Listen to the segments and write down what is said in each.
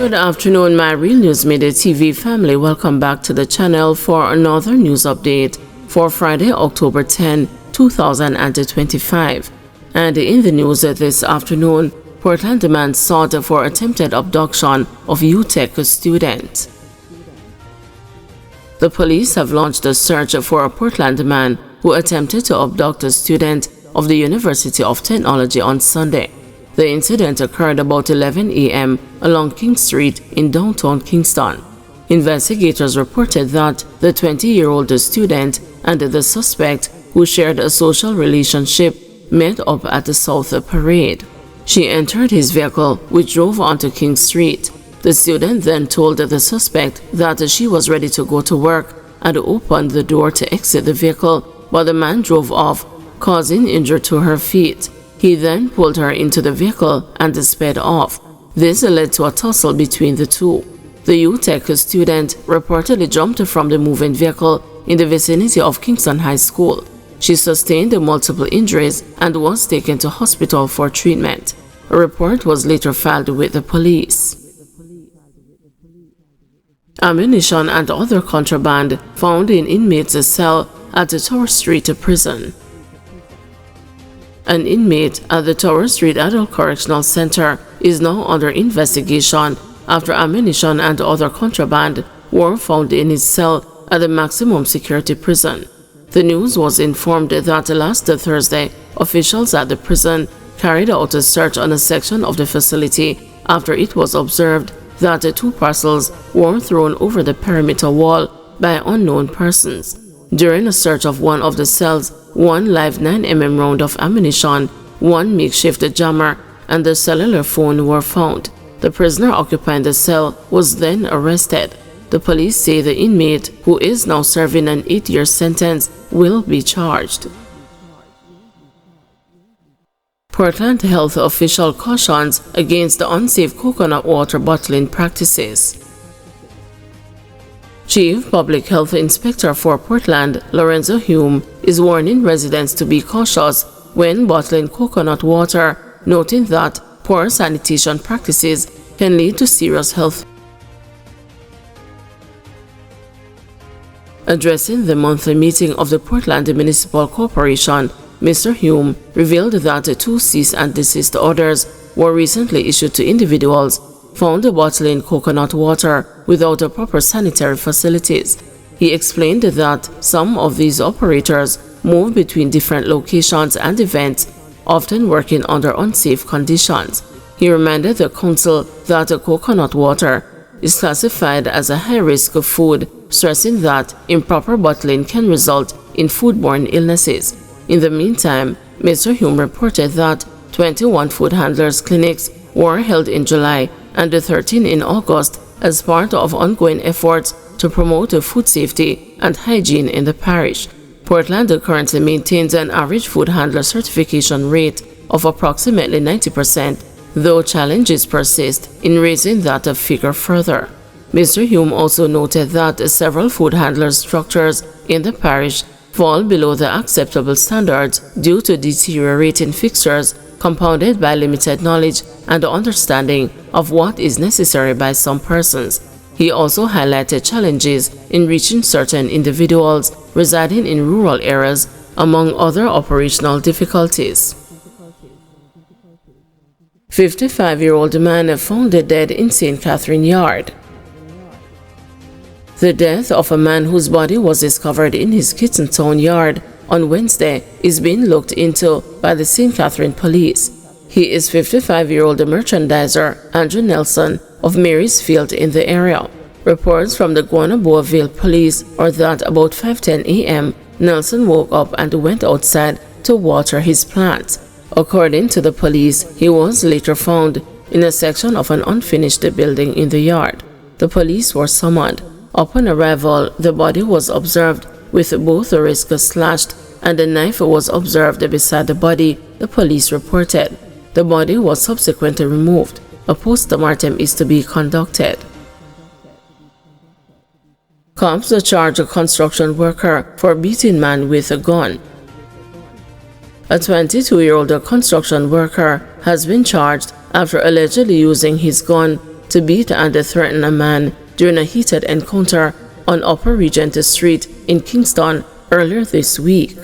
Good afternoon, my Real News Midday TV family. Welcome back to the channel for another news update for Friday, October 10, 2025. And in the news this afternoon, Portland man sought for attempted abduction of UTech student. The police have launched a search for a Portland man who attempted to abduct a student of the University of Technology on Sunday. The incident occurred about 11 a.m. along King Street in downtown Kingston. Investigators reported that the 20-year-old student and the suspect, who shared a social relationship, met up at the South Parade. She entered his vehicle, which drove onto King Street. The student then told the suspect that she was ready to go to work and opened the door to exit the vehicle, but the man drove off, causing injury to her feet. He then pulled her into the vehicle and sped off. This led to a tussle between the two. The UTech student reportedly jumped from the moving vehicle in the vicinity of Kingston High School. She sustained multiple injuries and was taken to hospital for treatment. A report was later filed with the police. Ammunition and other contraband found in inmates' cell at the Tower Street prison. An inmate at the Tower Street Adult Correctional Center is now under investigation after ammunition and other contraband were found in his cell at the maximum security prison. The news was informed that last Thursday, officials at the prison carried out a search on a section of the facility after it was observed that 2 parcels were thrown over the perimeter wall by unknown persons. During a search of one of the cells, 1 live 9mm round of ammunition, 1 makeshift jammer, and a cellular phone were found. The prisoner occupying the cell was then arrested. The police say the inmate, who is now serving an 8-year sentence, will be charged. Portland health official cautions against the unsafe coconut water bottling practices. Chief Public Health Inspector for Portland, Lorenzo Hume, is warning residents to be cautious when bottling coconut water, noting that poor sanitation practices can lead to serious health. Addressing the monthly meeting of the Portland Municipal Corporation, Mr. Hume revealed that 2 cease and desist orders were recently issued to individuals found bottling coconut water without proper sanitary facilities. He explained that some of these operators move between different locations and events, often working under unsafe conditions. He reminded the council that coconut water is classified as a high-risk food, stressing that improper bottling can result in foodborne illnesses. In the meantime, Mr. Hume reported that 21 food handlers' clinics were held in July and 13 in August as part of ongoing efforts to promote food safety and hygiene in the parish. Portland currently maintains an average food handler certification rate of approximately 90%, though challenges persist in raising that figure further. Mr. Hume also noted that several food handlers' structures in the parish fall below the acceptable standards due to deteriorating fixtures compounded by limited knowledge and understanding of what is necessary by some persons. He also highlighted challenges in reaching certain individuals residing in rural areas, among other operational difficulties. 55-year-old man found dead in St. Catherine Yard. The death of a man whose body was discovered in his Kittentown yard on Wednesday is being looked into by the St. Catherine police. He is 55-year-old merchandiser Andrew Nelson of Marysfield in the area. Reports from the Guanaboaville police are that about 5:10 a.m., Nelson woke up and went outside to water his plants. According to the police, he was later found in a section of an unfinished building in the yard. The police were summoned. Upon arrival, the body was observed with both the wrists slashed and a knife was observed beside the body, the police reported. The body was subsequently removed. A post-mortem is to be conducted. Cops charge a construction worker for beating man with a gun. A 22-year-old construction worker has been charged after allegedly using his gun to beat and threaten a man during a heated encounter on Upper Regent Street in Kingston earlier this week.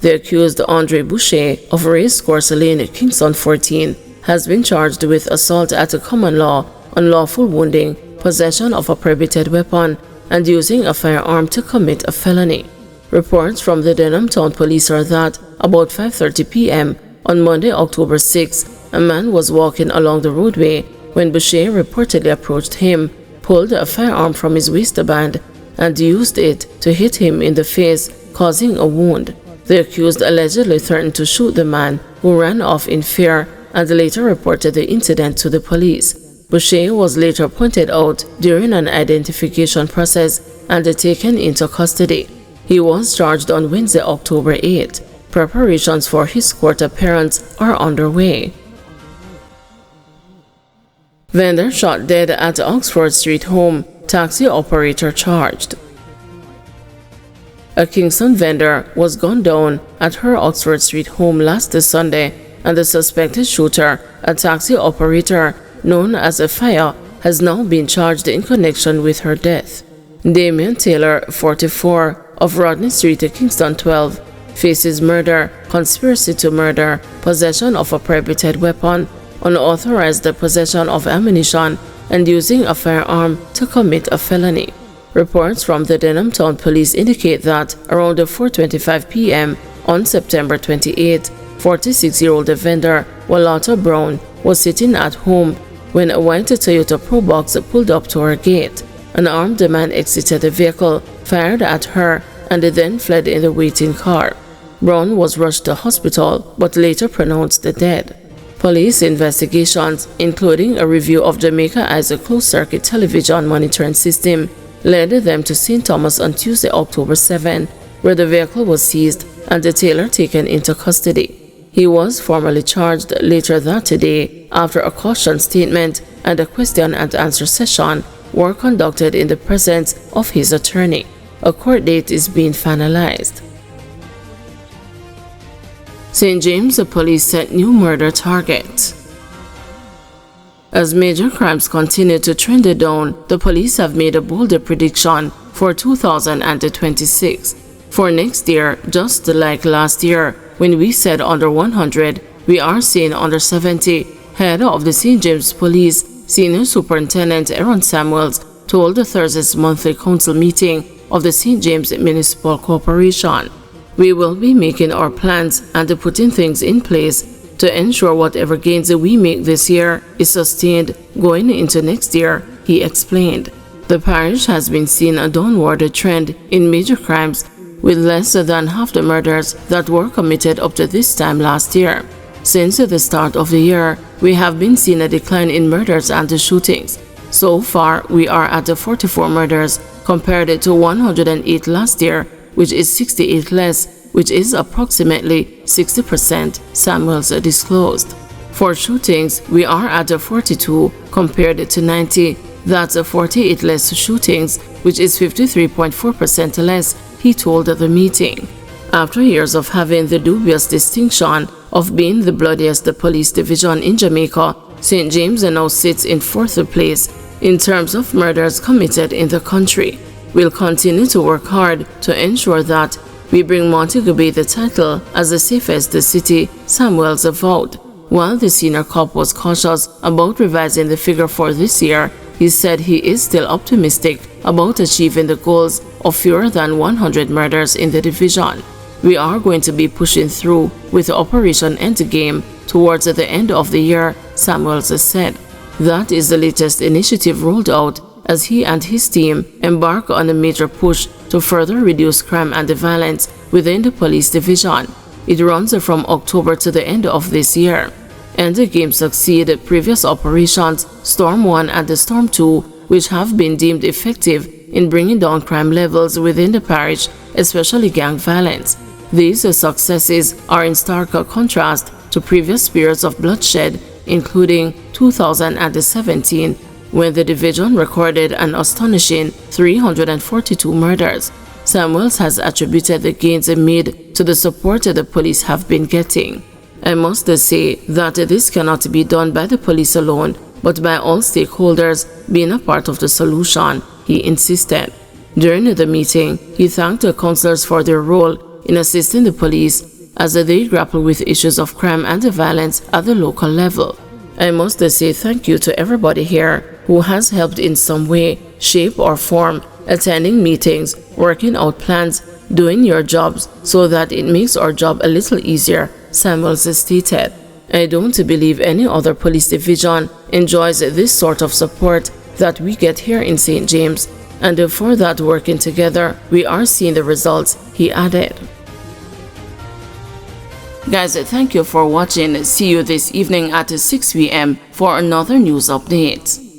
The accused, Andre Boucher of Racecourse Lane, Kingston 14, has been charged with assault at a common law, unlawful wounding, possession of a prohibited weapon, and using a firearm to commit a felony. Reports from the Denham Town Police are that about 5:30 p.m. on Monday, October 6, a man was walking along the roadway when Boucher reportedly approached him, pulled a firearm from his waistband, and used it to hit him in the face, causing a wound. The accused allegedly threatened to shoot the man, who ran off in fear and later reported the incident to the police. Boucher was later pointed out during an identification process and taken into custody. He was charged on Wednesday, October 8. Preparations for his court appearance are underway. Vendor shot dead at Oxford Street home, taxi operator charged. A Kingston vendor was gunned down at her Oxford Street home last Sunday, and the suspected shooter, a taxi operator known as a Fire, has now been charged in connection with her death. Damien Taylor, 44, of Rodney Street, Kingston 12, faces murder, conspiracy to murder, possession of a prohibited weapon, unauthorized possession of ammunition, and using a firearm to commit a felony. Reports from the Denham Town Police indicate that around 4:25 p.m. on September 28, 46-year-old vendor Walata Brown was sitting at home when a white Toyota Probox pulled up to her gate. An armed man exited the vehicle, fired at her, and then fled in the waiting car. Brown was rushed to hospital but later pronounced dead. Police investigations, including a review of Jamaica as a closed-circuit television monitoring system, led them to St. Thomas on Tuesday, October 7, where the vehicle was seized and the Taylor taken into custody. He was formally charged later that day after a caution statement and a question and answer session were conducted in the presence of his attorney. A court date is being finalized. St. James police set new murder target. As major crimes continue to trend down, the police have made a bolder prediction for 2026. For next year, just like last year, when we said under 100, we are seeing under 70. Head of the St. James Police, Senior Superintendent Aaron Samuels, told the Thursday's monthly council meeting of the St. James Municipal Corporation. We will be making our plans and putting things in place to ensure whatever gains we make this year is sustained going into next year, he explained. The parish has been seeing a downward trend in major crimes, with less than half the murders that were committed up to this time last year. Since the start of the year, we have been seeing a decline in murders and shootings. So far, we are at 44 murders compared to 108 last year, which is 68 less, which is approximately 60%, Samuels disclosed. For shootings, we are at 42 compared to 90. That's 48 less shootings, which is 53.4% less, he told the meeting. After years of having the dubious distinction of being the bloodiest police division in Jamaica, St. James now sits in fourth place in terms of murders committed in the country. We'll continue to work hard to ensure that we bring Montego Bay the title as the safest city, Samuels vowed. While the senior cop was cautious about revising the figure for this year, he said he is still optimistic about achieving the goals of fewer than 100 murders in the division. We are going to be pushing through with Operation Endgame towards the end of the year, Samuels said. That is the latest initiative rolled out as he and his team embark on a major push to further reduce crime and violence within the police division. It runs from October to the end of this year. Endgame succeeded previous operations Storm 1 and Storm 2, which have been deemed effective in bringing down crime levels within the parish, especially gang violence. These successes are in stark contrast to previous periods of bloodshed, including 2017, when the division recorded an astonishing 342 murders. Samuels has attributed the gains made to the support the police have been getting. I must say that this cannot be done by the police alone. but by all stakeholders being a part of the solution, he insisted. During the meeting, he thanked the councillors for their role in assisting the police as they grapple with issues of crime and violence at the local level. I must say thank you to everybody here who has helped in some way, shape or form, attending meetings, working out plans, doing your jobs so that it makes our job a little easier, Samuels stated. I don't believe any other police division enjoys this sort of support that we get here in St. James, and for that working together, we are seeing the results, he added. Guys, thank you for watching. See you this evening at 6 p.m. for another news update.